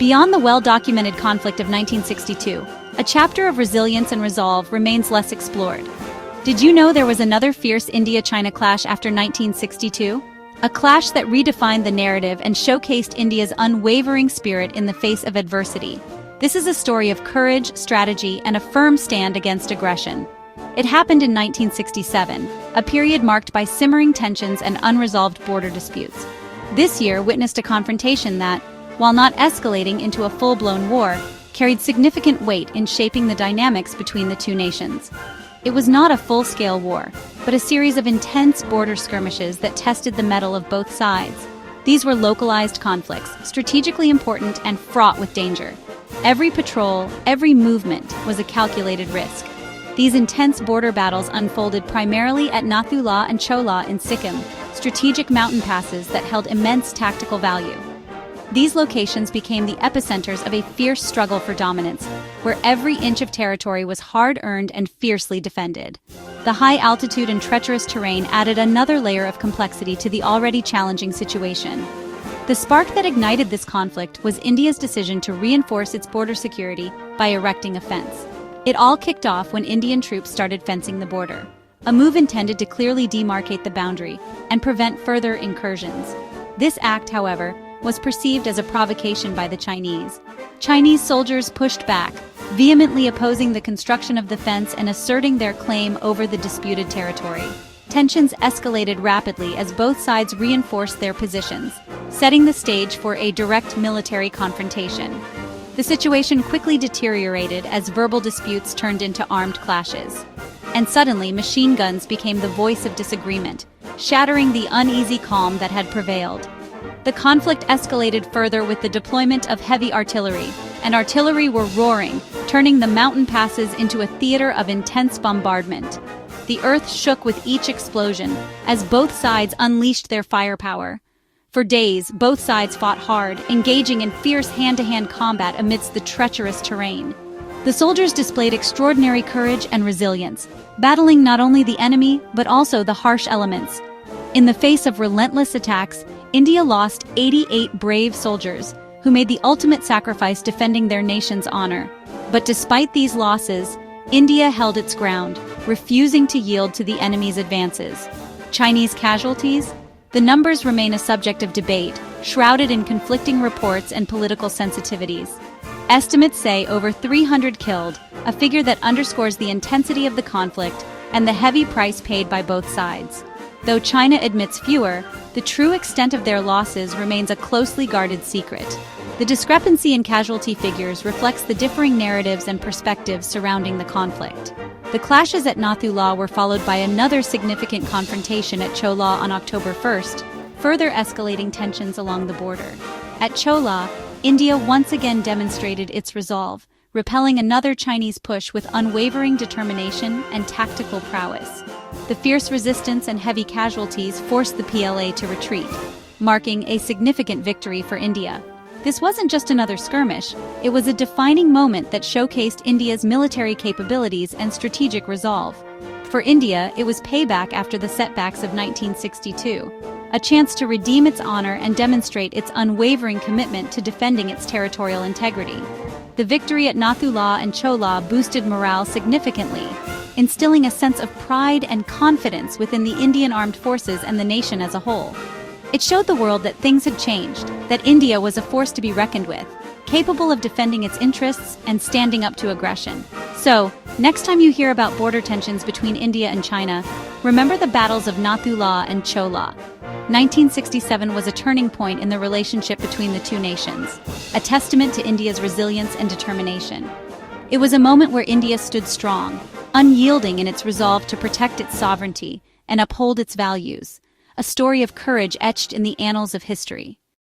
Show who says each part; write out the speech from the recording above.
Speaker 1: Beyond the well-documented conflict of 1962, a chapter of resilience and resolve remains less explored. Did you know there was another fierce India-China clash after 1962? A clash that redefined the narrative and showcased India's unwavering spirit in the face of adversity. This is a story of courage, strategy, and a firm stand against aggression. It happened in 1967, a period marked by simmering tensions and unresolved border disputes. This year witnessed a confrontation that, while not escalating into a full-blown war, carried significant weight in shaping the dynamics between the two nations. It was not a full-scale war, but a series of intense border skirmishes that tested the mettle of both sides. These were localized conflicts, strategically important and fraught with danger. Every patrol, every movement was a calculated risk. These intense border battles unfolded primarily at Nathula and Chola in Sikkim, strategic mountain passes that held immense tactical value. These locations became the epicenters of a fierce struggle for dominance, where every inch of territory was hard-earned and fiercely defended. The high altitude and treacherous terrain added another layer of complexity to the already challenging situation. The spark that ignited this conflict was India's decision to reinforce its border security by erecting a fence. It all kicked off when Indian troops started fencing the border, a move intended to clearly demarcate the boundary and prevent further incursions. This act, however, was perceived as a provocation by the Chinese. Chinese soldiers pushed back, vehemently opposing the construction of the fence and asserting their claim over the disputed territory. Tensions escalated rapidly as both sides reinforced their positions, setting the stage for a direct military confrontation. The situation quickly deteriorated as verbal disputes turned into armed clashes. And suddenly, machine guns became the voice of disagreement, shattering the uneasy calm that had prevailed. The conflict escalated further with the deployment of heavy artillery, and artillery were roaring, turning the mountain passes into a theater of intense bombardment. The earth shook with each explosion, as both sides unleashed their firepower. For days, both sides fought hard, engaging in fierce hand-to-hand combat amidst the treacherous terrain. The soldiers displayed extraordinary courage and resilience, battling not only the enemy, but also the harsh elements. In the face of relentless attacks, India lost 88 brave soldiers, who made the ultimate sacrifice defending their nation's honor. But despite these losses, India held its ground, refusing to yield to the enemy's advances. Chinese casualties? The numbers remain a subject of debate, shrouded in conflicting reports and political sensitivities. Estimates say over 300 killed, a figure that underscores the intensity of the conflict and the heavy price paid by both sides. Though China admits fewer, the true extent of their losses remains a closely guarded secret. The discrepancy in casualty figures reflects the differing narratives and perspectives surrounding the conflict. The clashes at Nathula were followed by another significant confrontation at Chola on October 1st, further escalating tensions along the border. At Chola, India once again demonstrated its resolve, repelling another Chinese push with unwavering determination and tactical prowess. The fierce resistance and heavy casualties forced the PLA to retreat, marking a significant victory for India. This wasn't just another skirmish, it was a defining moment that showcased India's military capabilities and strategic resolve. For India, it was payback after the setbacks of 1962, a chance to redeem its honor and demonstrate its unwavering commitment to defending its territorial integrity. The victory at Nathula and Chola boosted morale significantly, instilling a sense of pride and confidence within the Indian armed forces and the nation as a whole. It showed the world that things had changed, that India was a force to be reckoned with, capable of defending its interests and standing up to aggression. So, next time you hear about border tensions between India and China, remember the battles of Nathula and Chola. 1967 was a turning point in the relationship between the two nations, a testament to India's resilience and determination. It was a moment where India stood strong, unyielding in its resolve to protect its sovereignty and uphold its values, a story of courage etched in the annals of history.